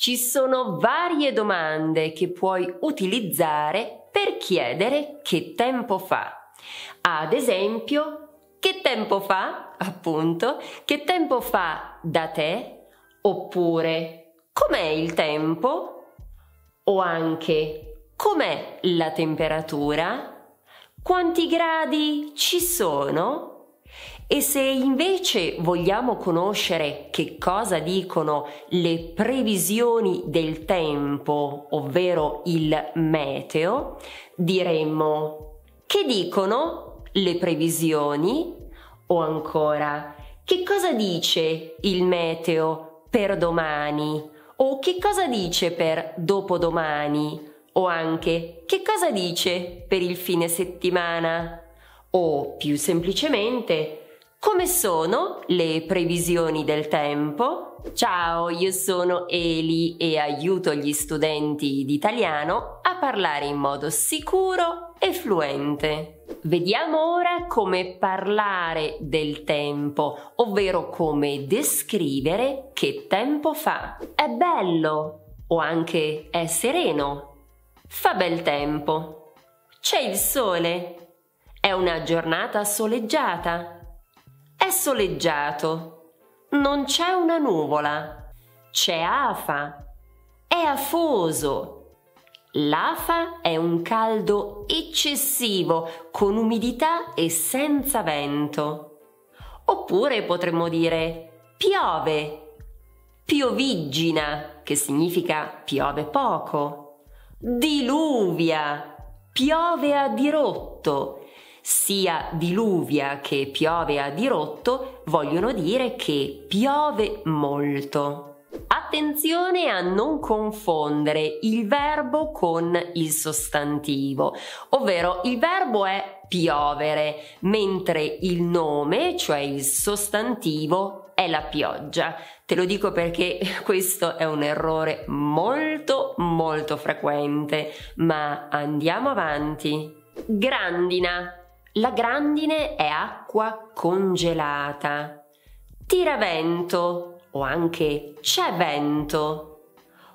Ci sono varie domande che puoi utilizzare per chiedere che tempo fa. Ad esempio, che tempo fa? Appunto, che tempo fa da te? Oppure, com'è il tempo? O anche, com'è la temperatura? Quanti gradi ci sono? E se invece vogliamo conoscere che cosa dicono le previsioni del tempo, ovvero il meteo, diremmo: che dicono le previsioni? O ancora, che cosa dice il meteo per domani? O che cosa dice per dopodomani? O anche, che cosa dice per il fine settimana? O più semplicemente, come sono le previsioni del tempo? Ciao, io sono Eli e aiuto gli studenti di italiano a parlare in modo sicuro e fluente. Vediamo ora come parlare del tempo, ovvero come descrivere che tempo fa. È bello o anche è sereno. Fa bel tempo. C'è il sole. È una giornata soleggiata. È soleggiato, non c'è una nuvola, c'è afa, è afoso. L'afa è un caldo eccessivo, con umidità e senza vento. Oppure potremmo dire piove, pioviggina, che significa piove poco, diluvia, piove a dirotto. Sia diluvia che piove a dirotto vogliono dire che piove molto. Attenzione a non confondere il verbo con il sostantivo, ovvero il verbo è piovere, mentre il nome, cioè il sostantivo, è la pioggia. Te lo dico perché questo è un errore molto frequente, ma andiamo avanti. Grandina. La grandine è acqua congelata. Tiravento o anche c'è vento.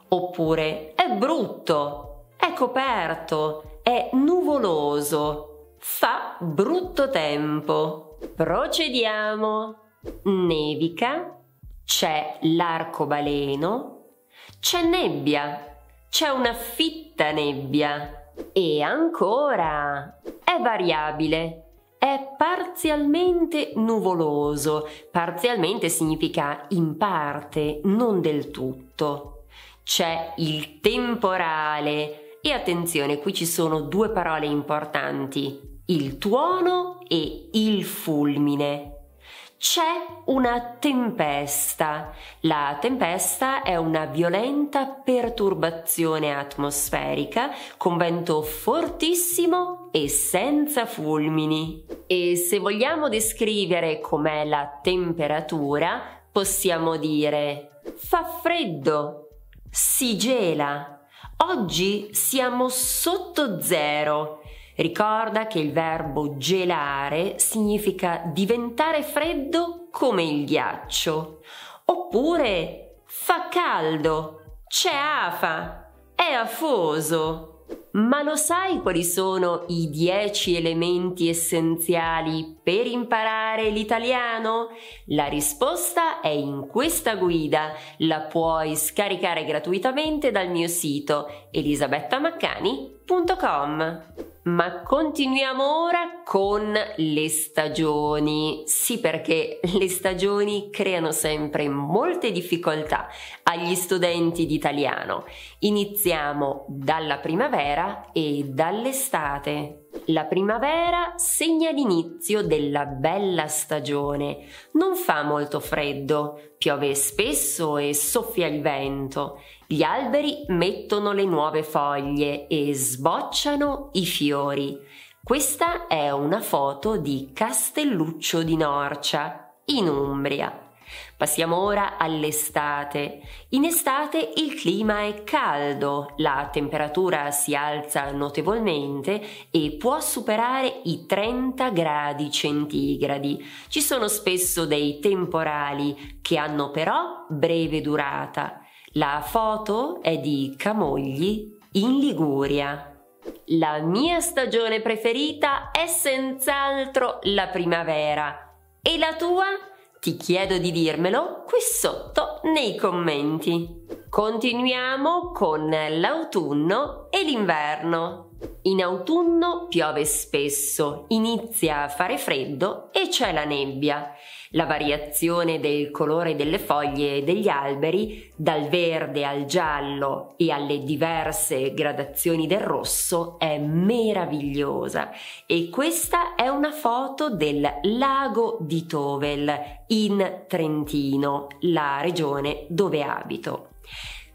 Oppure è brutto, è coperto, è nuvoloso, fa brutto tempo. Procediamo. Nevica, c'è l'arcobaleno, c'è nebbia, c'è una fitta nebbia. E ancora, è variabile, è parzialmente nuvoloso. Parzialmente significa in parte, non del tutto. C'è il temporale e attenzione, qui ci sono due parole importanti, il tuono e il fulmine. C'è una tempesta. La tempesta è una violenta perturbazione atmosferica con vento fortissimo e senza fulmini. E se vogliamo descrivere com'è la temperatura, possiamo dire: fa freddo, si gela. Oggi siamo sotto zero. Ricorda che il verbo gelare significa diventare freddo come il ghiaccio. Oppure fa caldo, c'è afa, è afoso. Ma lo sai quali sono i 10 elementi essenziali per imparare l'italiano? La risposta è in questa guida. La puoi scaricare gratuitamente dal mio sito elisabetamaccani.com. Ma continuiamo ora con le stagioni. Sì, perché le stagioni creano sempre molte difficoltà agli studenti di italiano. Iniziamo dalla primavera e dall'estate. La primavera segna l'inizio della bella stagione. Non fa molto freddo, piove spesso e soffia il vento. Gli alberi mettono le nuove foglie e sbocciano i fiori. Questa è una foto di Castelluccio di Norcia, in Umbria. Passiamo ora all'estate. In estate il clima è caldo, la temperatura si alza notevolmente e può superare i 30 gradi centigradi. Ci sono spesso dei temporali che hanno però breve durata. La foto è di Camogli in Liguria. La mia stagione preferita è senz'altro la primavera. E la tua? Ti chiedo di dirmelo qui sotto nei commenti. Continuiamo con l'autunno e l'inverno. In autunno piove spesso, inizia a fare freddo e c'è la nebbia. La variazione del colore delle foglie degli alberi, dal verde al giallo e alle diverse gradazioni del rosso, è meravigliosa. E questa è una foto del lago di Tovel in Trentino, la regione dove abito.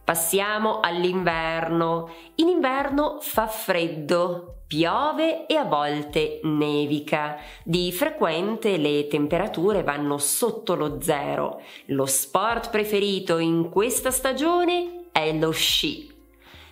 Passiamo all'inverno. In inverno fa freddo, piove e a volte nevica. Di frequente le temperature vanno sotto lo zero. Lo sport preferito in questa stagione è lo sci.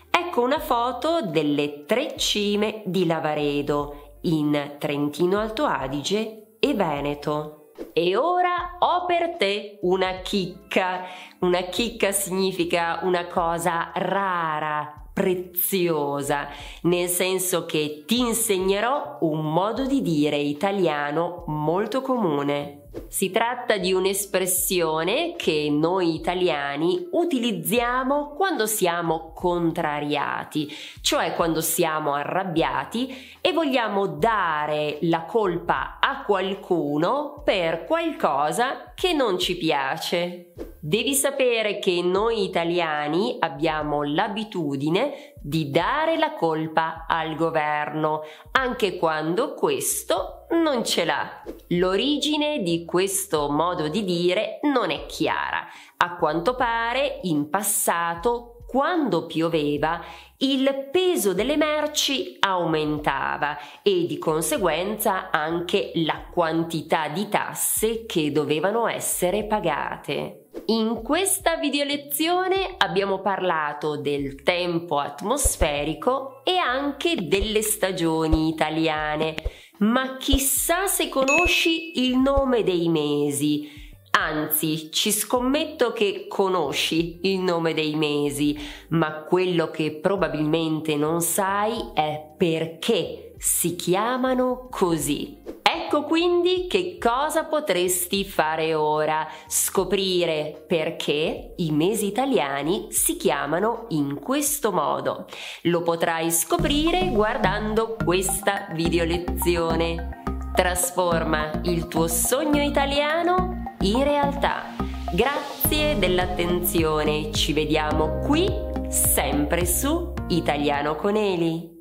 Ecco una foto delle 3 cime di Lavaredo in Trentino Alto Adige e Veneto. E ora ho per te una chicca. Una chicca significa una cosa rara, preziosa, nel senso che ti insegnerò un modo di dire italiano molto comune. Si tratta di un'espressione che noi italiani utilizziamo quando siamo contrariati, cioè quando siamo arrabbiati e vogliamo dare la colpa a qualcuno per qualcosa che non ci piace. Devi sapere che noi italiani abbiamo l'abitudine di dare la colpa al governo, anche quando questo non ce l'ha. L'origine di questo modo di dire non è chiara. A quanto pare, in passato, quando pioveva, il peso delle merci aumentava e di conseguenza anche la quantità di tasse che dovevano essere pagate. In questa videolezione abbiamo parlato del tempo atmosferico e anche delle stagioni italiane, ma chissà se conosci il nome dei mesi. Anzi, ci scommetto che conosci il nome dei mesi, ma quello che probabilmente non sai è perché si chiamano così. Ecco quindi che cosa potresti fare ora: scoprire perché i mesi italiani si chiamano in questo modo. Lo potrai scoprire guardando questa videolezione. Trasforma il tuo sogno italiano in realtà. Grazie dell'attenzione, ci vediamo qui sempre su Italiano con Eli.